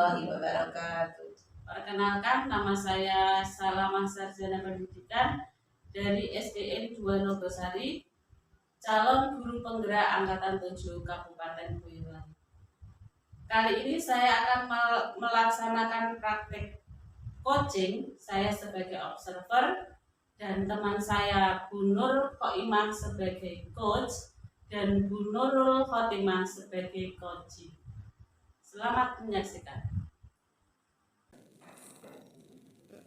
warahmatullahi wabarakatuh. Perkenalkan, nama saya Salamah Sarjana Pendidikan dari SDN 2 Nogosari, calon guru penggerak Angkatan 7 Kabupaten Boyolali. Kali ini saya akan melaksanakan praktik coaching. Saya sebagai observer dan teman saya Bu Nur Khoimah sebagai coach dan Bu Nurul Khotimah sebagai coaching. Selamat menyaksikan.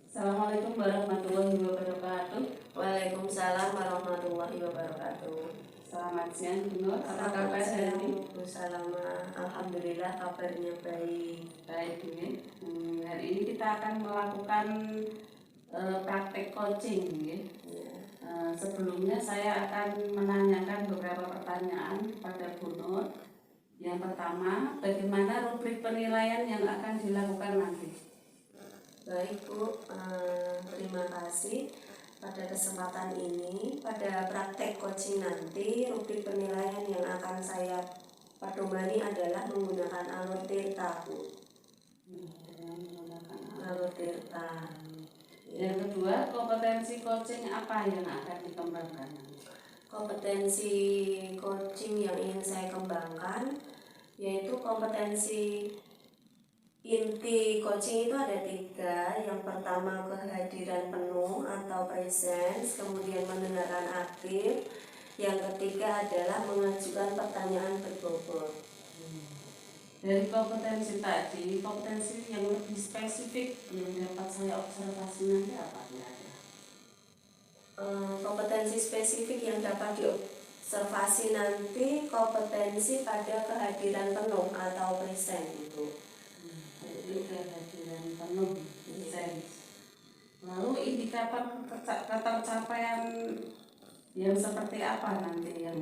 Assalamualaikum warahmatullahi wabarakatuh. Waalaikumsalam warahmatullahi wabarakatuh. Selamat siang Bu Nur, apa kabar hari ini? Bu Salama, alhamdulillah kabarnya baik. Baik Bu. Hari ini kita akan melakukan praktek coaching ya. Sebelumnya saya akan menanyakan beberapa pertanyaan kepada Bu Nur. Yang pertama, bagaimana rubrik penilaian yang akan dilakukan nanti? Baik Bu, terima kasih. Pada kesempatan ini, pada praktek coaching nanti, rubrik penilaian yang akan saya pedomani adalah menggunakan alur tirta Bu. Alur tirta. Yang kedua, kompetensi coaching apa yang akan dikembangkan? Kompetensi coaching yang ingin saya kembangkan yaitu kompetensi inti coaching itu ada 3. Yang pertama kehadiran penuh atau presence, kemudian mendengarkan aktif. Yang ketiga adalah mengajukan pertanyaan berbobot. Dari kompetensi tadi, kompetensi yang lebih spesifik yang dapat saya observasi nanti apa? Kompetensi spesifik yang dapat diobservasi nanti kompetensi pada kehadiran penuh atau present itu. Jadi kehadiran penuh presence. Lalu indikator ketercapaian yang seperti apa nanti yang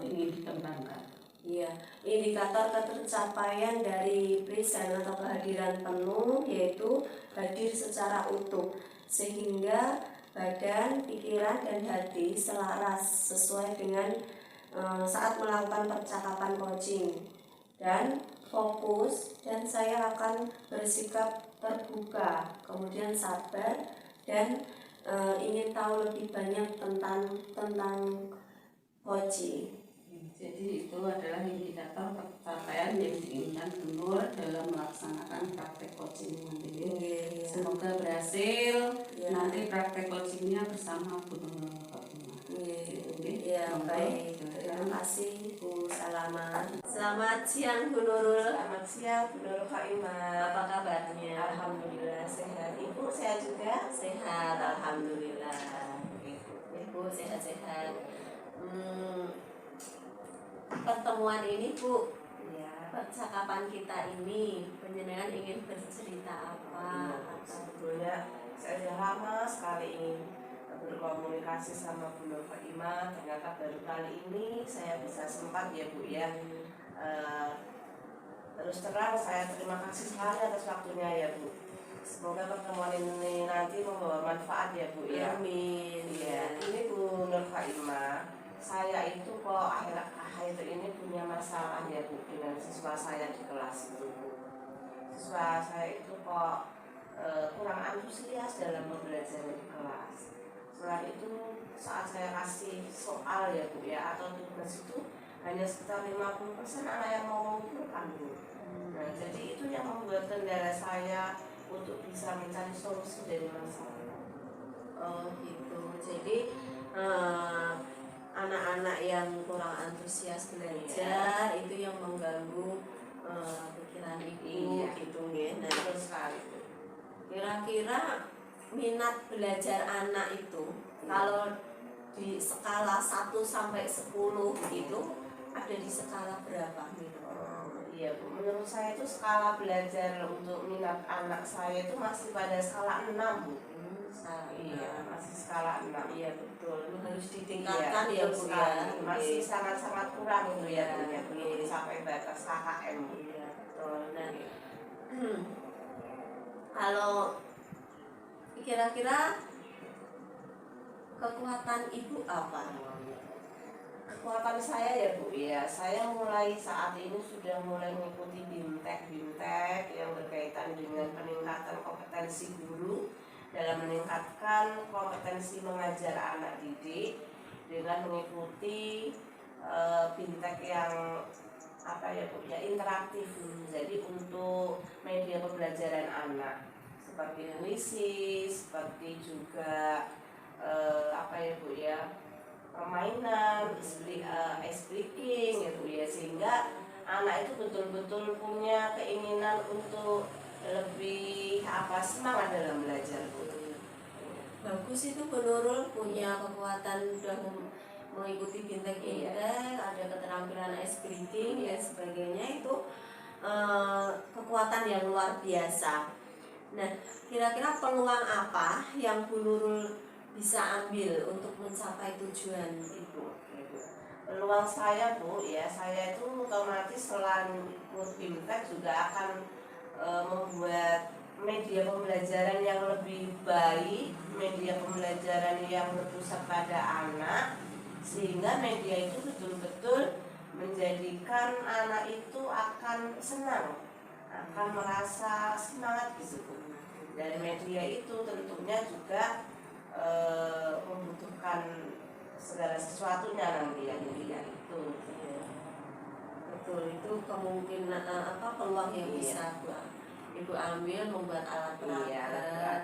ingin dikembangkan? Iya, indikator ketercapaian dari present atau kehadiran penuh yaitu hadir secara utuh sehingga badan, pikiran, dan hati selaras sesuai dengan saat melakukan percakapan coaching dan fokus, dan saya akan bersikap terbuka, kemudian sabar dan ingin tahu lebih banyak tentang coaching. Jadi itu adalah indikator pencapaian yang diinginkan Bu Nur dalam melaksanakan praktek coaching nanti. Semoga berhasil. Nanti praktek coachingnya bersama Bu Nur. Ya, baik. Terima kasih Bu Salama. Selamat siang Bu Nurul. Selamat siang Bu Nurul Khoimah. Apa kabarnya? Alhamdulillah sehat. Ibu sehat juga? Sehat, alhamdulillah. Ibu sehat-sehat. Pertemuan ini Bu, Ya. percakapan kita ini, penjenengan ingin bercerita apa? Sebetulnya saya sudah lama sekali ingin berkomunikasi sama Bu Nurul Khoimah. Ternyata baru kali ini saya bisa sempat ya Bu ya. Terus terang saya terima kasih sekali atas waktunya ya Bu. Semoga pertemuan ini nanti membawa manfaat ya Bu ya. Amin. Ya, ini Bu Nurul Khoimah. Saya itu kok akhir ini punya masalah ya Bu dengan siswa saya di kelas itu Bu. Siswa saya itu kok kurang antusias dalam belajar di kelas. Selain itu saat saya kasih soal ya Bu ya atau tugas itu hanya sekitar 50% anak yang mau mengumpulkan Bu. Nah jadi itu yang membuat kendala saya untuk bisa mencari solusi dari masalah. Oh gitu. Jadi anak-anak yang kurang antusias belajar itu yang mengganggu pikiran ibu gitu ya. Nah, Terus sekali. Kira-kira minat belajar anak itu kalau di skala 1 sampai 10 itu ada di skala berapa minat? Iya Bu, menurut saya itu skala belajar untuk minat anak saya itu masih pada skala 6 Bu. Iya, masih skala 6. Iya betul, itu harus ditingkatkan ya Bu Bu ya. masih sangat-sangat kurang itu ya Bu ya, belum sampai batas KKM. Iya betul. Nah, kalau kira-kira kekuatan ibu apa? Kekuatan saya ya Bu ya, saya mulai saat ini sudah mulai mengikuti BIMTEK ya berkaitan dengan peningkatan kompetensi guru dalam meningkatkan kompetensi mengajar anak didik dengan mengikuti fintech yang interaktif. Jadi untuk media pembelajaran anak seperti puisi, seperti juga permainan, ice breaking gitu ya, sehingga anak itu betul-betul punya keinginan untuk lebih semangat dalam belajar. Bagus itu Bu Nurul punya kekuatan sudah mengikuti fintech, ada keterampilan ice breaking dan sebagainya, itu kekuatan yang luar biasa. Nah, kira-kira peluang apa yang Bu Nurul bisa ambil untuk mencapai tujuan Ibu? Peluang saya Bu, ya saya itu otomatis selain ikut fintech juga akan membuat media pembelajaran yang lebih baik, media pembelajaran yang berpusat pada anak, sehingga media itu betul-betul menjadikan anak itu akan senang, akan merasa semangat gitu. Dan media itu tentunya juga membutuhkan segala sesuatunya nanti yang media itu. Betul, itu kemungkinan peluang yang bisa Ibu ambil membuat alat peraga.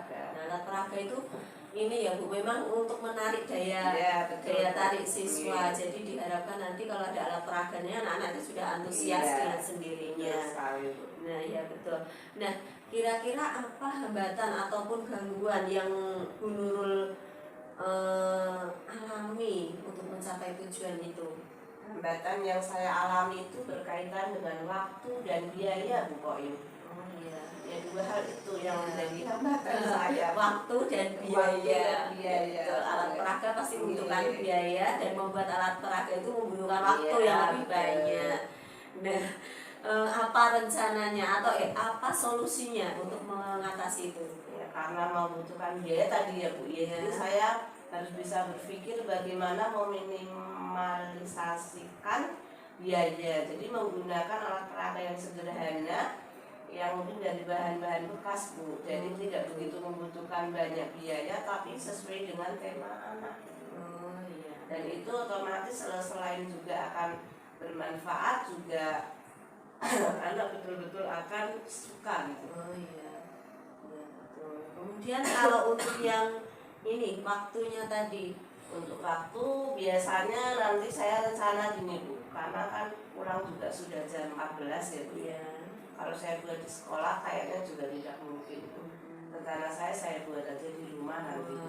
Nah, alat peraga itu ini ya Bu, memang untuk menarik daya tarik siswa. Jadi diharapkan nanti kalau ada alat peraganya anak-anak itu sudah antusias dengan sendirinya. Nah ya betul. Nah, kira-kira apa hambatan ataupun gangguan yang Bu Nurul alami untuk mencapai tujuan itu? Hambatan yang saya alami itu berkaitan dengan waktu dan biaya Bu Koim. Ya, dua hal itu yang menjadi hambatan saya. Waktu dan biaya. Alat peraga pasti membutuhkan biaya, dan membuat alat peraga itu membutuhkan waktu yang lebih banyak. Nah, apa rencananya atau apa solusinya untuk mengatasi itu? Ya, karena membutuhkan biaya tadi ya Bu. Jadi saya harus bisa berpikir bagaimana meminimalisasikan biaya. Jadi menggunakan alat peraga yang sederhana, yang mungkin dari bahan-bahan bekas Bu. Jadi tidak begitu membutuhkan banyak biaya, tapi sesuai dengan tema anak. Dan itu otomatis selain juga akan bermanfaat, juga anak betul-betul akan suka gitu. Kemudian kalau untuk yang ini waktunya tadi, untuk waktu biasanya nanti saya rencana gini Bu, karena kan pulang juga sudah jam 14 ya Bu ya. Kalau saya buat di sekolah kayaknya juga tidak mungkin. Rencana saya buat aja di rumah nanti.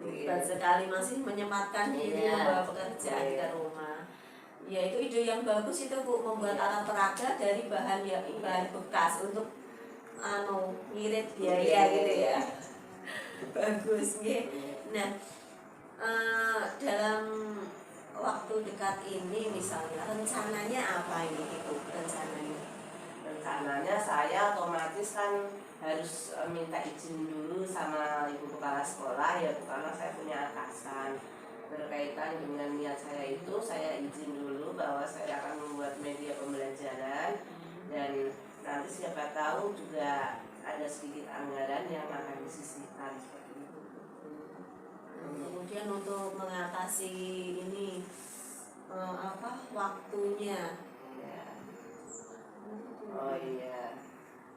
Hebat sekali, masih menyempatkan diri membawa pekerjaan ke rumah. Ya itu ide yang bagus itu Bu, membuat alat peraga dari bahan bekas untuk ngirit biaya gitu ya. Bagus ya. Nah, dalam waktu dekat ini misalnya rencananya apa ini Ibu? Rencananya saya otomatis kan harus minta izin dulu sama ibu kepala sekolah ya Bu, karena saya punya atasan. Berkaitan dengan niat saya itu, saya izin dulu bahwa saya akan membuat media pembelajaran, dan nanti siapa tahu juga ada sedikit anggaran yang akan disisihkan seperti itu. Kemudian untuk mengatasi ini waktunya.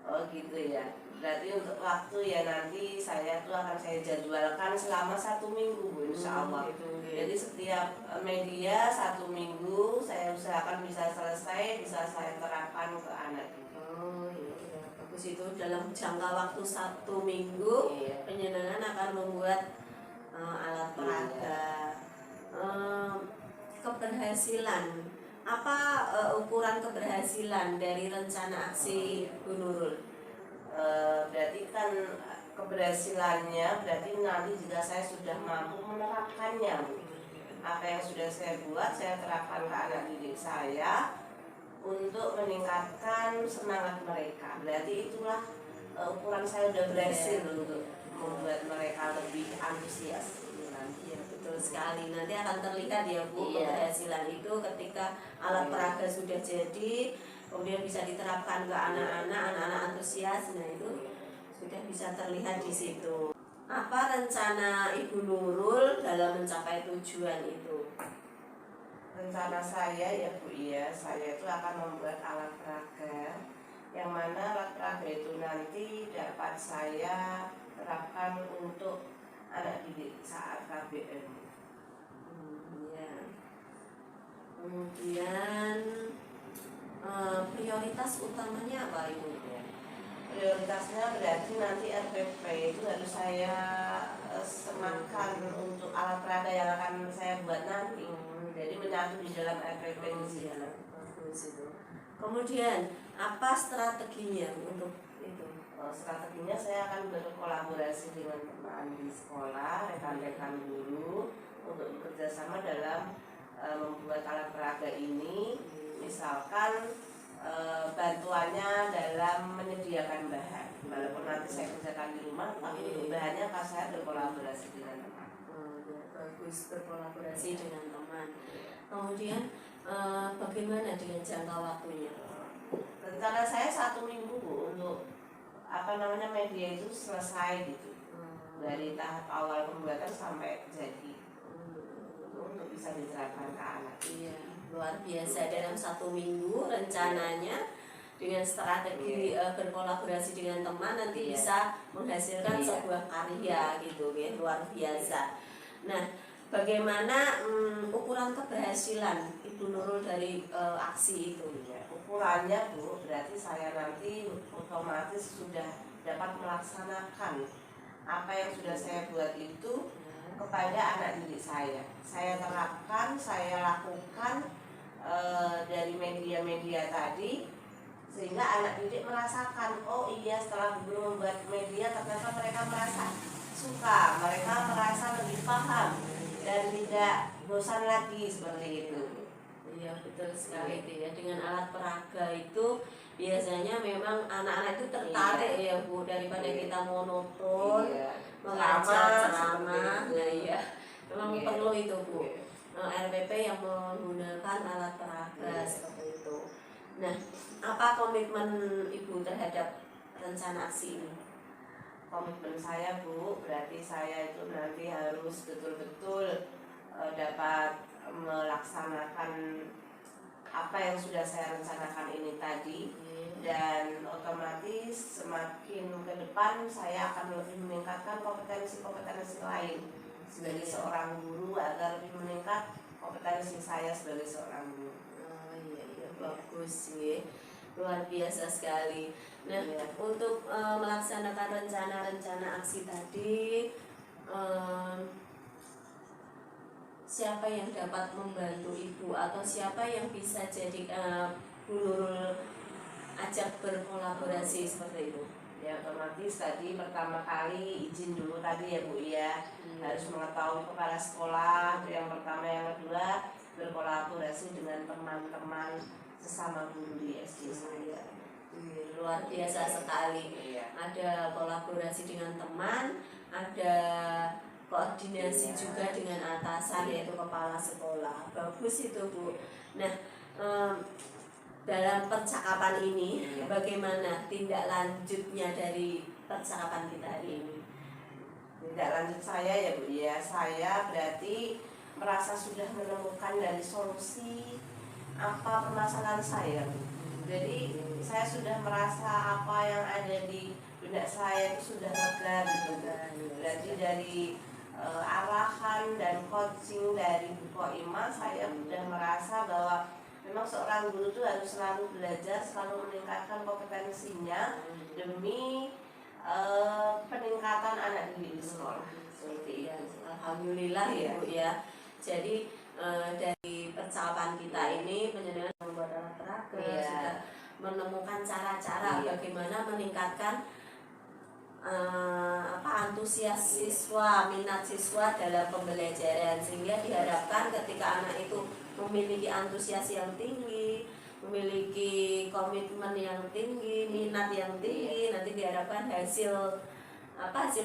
Oh gitu ya. Berarti untuk waktu ya nanti saya jadwalkan selama 1 minggu Bu, insya Allah. Jadi setiap media 1 minggu saya usahakan bisa selesai, bisa saya terapkan ke anak. Bagus, itu dalam jangka waktu 1 minggu penyenangan akan membuat alat peraga. Keberhasilan, apa ukuran keberhasilan dari rencana aksi Bu Nurul? Berarti kan keberhasilannya berarti nanti jika saya sudah mampu menerapkannya, apa yang sudah saya buat saya terapkan ke anak didik saya untuk meningkatkan semangat mereka. Berarti itulah ukuran saya sudah berhasil untuk membuat mereka lebih antusias. Iya betul sekali, nanti akan terlihat ya Bu keberhasilan itu ketika alat peraga sudah jadi kemudian bisa diterapkan ke anak-anak antusias. Nah itu sudah bisa terlihat di situ. Apa rencana Ibu Nurul dalam mencapai tujuan itu? Rencana saya ya Bu ya, saya itu akan membuat alat peraga yang mana alat peraga itu nanti dapat saya terapkan untuk anak didik saat KBM. Ya. Kemudian prioritas utamanya apa Ibu? Prioritasnya berarti nanti RPP itu harus saya semakan untuk alat peraga yang akan saya buat nanti. Jadi menyatu di dalam RPP itu. Kemudian apa strateginya untuk itu? Strateginya saya akan berkolaborasi dengan teman di sekolah, rekan-rekan guru untuk bekerja sama dalam membuat alat peraga ini. Misalkan bantuannya dalam menyediakan bahan, walaupun nanti saya kerjakan di rumah, tapi untuk bahannya akan saya berkolaborasi dengan teman. Bagus, berkolaborasi dengan teman. Kemudian bagaimana dengan jangka waktunya? Rencana saya 1 minggu Bu, untuk media itu selesai gitu, dari tahap awal pembuatan sampai jadi, untuk bisa diterapkan ke anak. Iya, luar biasa. Dalam 1 minggu rencananya dengan strategi berkolaborasi dengan teman nanti bisa menghasilkan sebuah karya gitu ya, luar biasa. Nah, bagaimana ukuran keberhasilan Ibu Nurul dari aksi itu? Ya, ukurannya Bu, berarti saya nanti otomatis sudah dapat melaksanakan apa yang sudah saya buat itu kepada anak didik saya. Saya terapkan, saya lakukan dari media-media tadi, sehingga anak didik merasakan, oh iya setelah guru membuat media ternyata mereka merasa suka, mereka merasa lebih paham dan tidak bosan lagi seperti itu. Iya betul sekali itu ya. Dengan alat peraga itu biasanya memang anak-anak itu tertarik ya Bu, daripada kita monoton mengajar ceramah. Nah iya, memang perlu itu Bu. RPP yang menggunakan alat peraga seperti itu. Nah, apa komitmen Ibu terhadap rencana aksi ini? Komitmen saya Bu, berarti saya itu nanti harus betul-betul dapat melaksanakan apa yang sudah saya rencanakan ini tadi, dan otomatis semakin ke depan saya akan lebih meningkatkan kompetensi-kompetensi lain sebagai seorang guru agar lebih meningkat kompetensi saya sebagai seorang guru. Iya, bagus ya, luar biasa sekali. Nah, untuk melaksanakan rencana-rencana aksi tadi, siapa yang dapat membantu Ibu atau siapa yang bisa jadi Bu Nurul ajak berkolaborasi seperti itu? Ya otomatis tadi pertama kali izin dulu tadi ya Bu ya, harus mengetahui kepala sekolah itu yang pertama, yang kedua berkolaborasi dengan teman-teman sesama guru di SD saya. Luar biasa sekali. Ada kolaborasi dengan teman, ada koordinasi juga dengan atasan yaitu kepala sekolah. Bagus itu Bu. Nah, dalam percakapan ini bagaimana tindak lanjutnya dari percakapan kita hari ini? Tindak lanjut saya ya Bu ya, saya berarti merasa sudah menemukan dari solusi apa permasalahan saya Bu. Jadi saya sudah merasa apa yang ada di benak saya itu sudah lega gitu. Berarti dari arahan dan coaching dari Bu Koima, saya sudah merasa bahwa memang seorang guru itu harus selalu belajar, selalu meningkatkan kompetensinya demi peningkatan anak didik di sekolah. Seperti itu. Alhamdulillah ya Bu ya. Jadi dari percakapan kita ini penjenengan membuat alat peraga, sudah menemukan cara-cara bagaimana meningkatkan antusias siswa, minat siswa dalam pembelajaran, sehingga diharapkan ketika anak itu memiliki antusias yang tinggi, memiliki komitmen yang tinggi, minat yang tinggi, nanti diharapkan hasil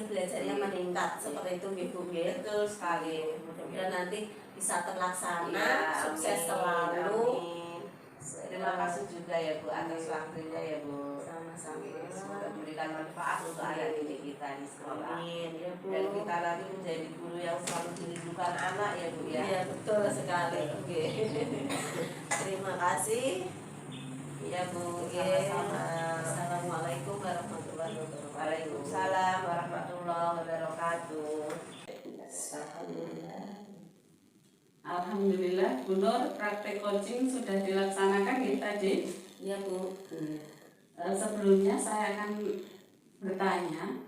belajarnya meningkat seperti itu Bu. Betul sekali. Mudah-mudahan nanti bisa terlaksana, sukses selalu. Terima kasih juga ya Bu atas waktunya ya Bu. Sama-sama. Semoga memberikan manfaat untuk anak didik kita di sekolah. Amin ya Bu. Dan kita nanti menjadi guru yang selalu dirindukan anak ya Bu ya. Iya betul sekali. Oke. Terima kasih. Iya Bu, Oke. sama-sama. Assalamualaikum warahmatullahi wabarakatuh. Waalaikumsalam warahmatullahi wabarakatuh. Alhamdulillah. Alhamdulillah, Bu Nur, praktek coaching sudah dilaksanakan ya tadi. Iya Bu. Sebelumnya saya akan bertanya,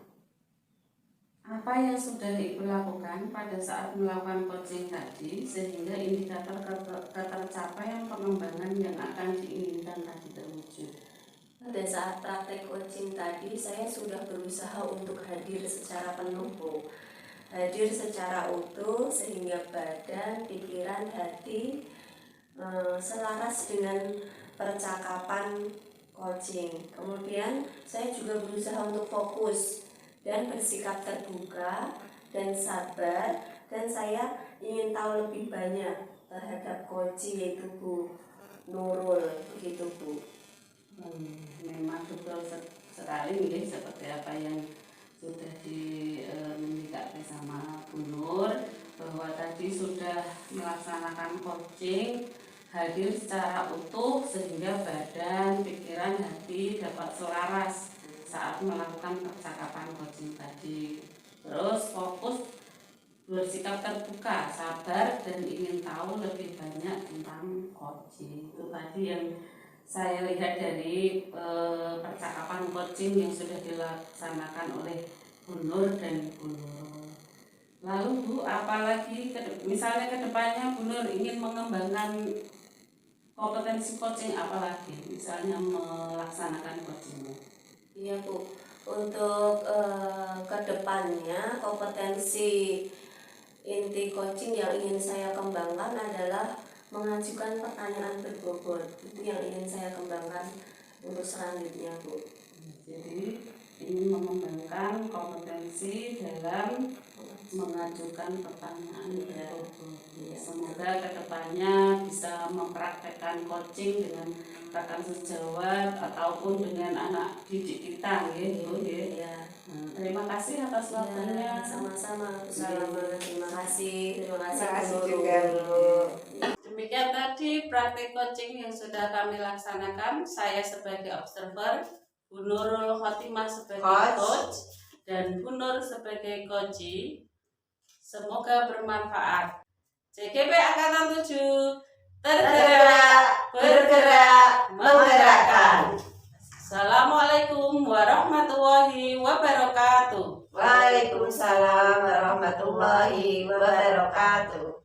apa yang sudah Ibu lakukan pada saat melakukan coaching tadi sehingga indikator ketercapaian pengembangan yang akan diinginkan tadi terwujud? Pada saat praktek coaching tadi, saya sudah berusaha untuk hadir secara penuh, Bu. Hadir secara utuh sehingga badan, pikiran, hati selaras dengan percakapan coaching. Kemudian saya juga berusaha untuk fokus dan bersikap terbuka dan sabar, dan saya ingin tahu lebih banyak terhadap coaching yaitu Bu Nurul, begitu Bu. Memang betul sekali nih, seperti apa yang sudah diindikasi sama Bu Nur, bahwa tadi sudah melaksanakan coaching, hadir secara utuh sehingga badan, pikiran, hati dapat selaras saat melakukan percakapan coaching tadi. Terus fokus, bersikap terbuka, sabar, dan ingin tahu lebih banyak tentang coaching. Itu tadi yang saya lihat dari percakapan coaching yang sudah dilaksanakan oleh Bu Nur dan Bu Nur. Lalu Bu, apalagi misalnya kedepannya Bu Nur ingin mengembangkan kompetensi coaching apalagi, misalnya melaksanakan coachingnya? Iya Bu, untuk kedepannya kompetensi inti coaching yang ingin saya kembangkan adalah mengajukan pertanyaan berbobot. Itu yang ingin saya kembangkan untuk selanjutnya Bu. Jadi ingin mengembangkan kompetensi dalam mengajukan pertanyaan berbobot. Semoga kedepannya bisa mempraktekkan coaching dengan rekan sejawat ataupun dengan anak didik kita, gitu ya. Terima kasih atas waktunya. Sama-sama. Terima kasih. Terima kasih juga Bu. Demikian tadi praktik coaching yang sudah kami laksanakan. Saya sebagai observer, Bu Nurul Khotimah sebagai coach, dan Bu Nur sebagai coachee. Semoga bermanfaat. CGP Angkatan 7 tergerak, bergerak, menggerakkan. Assalamualaikum warahmatullahi wabarakatuh. Waalaikumsalam warahmatullahi wabarakatuh.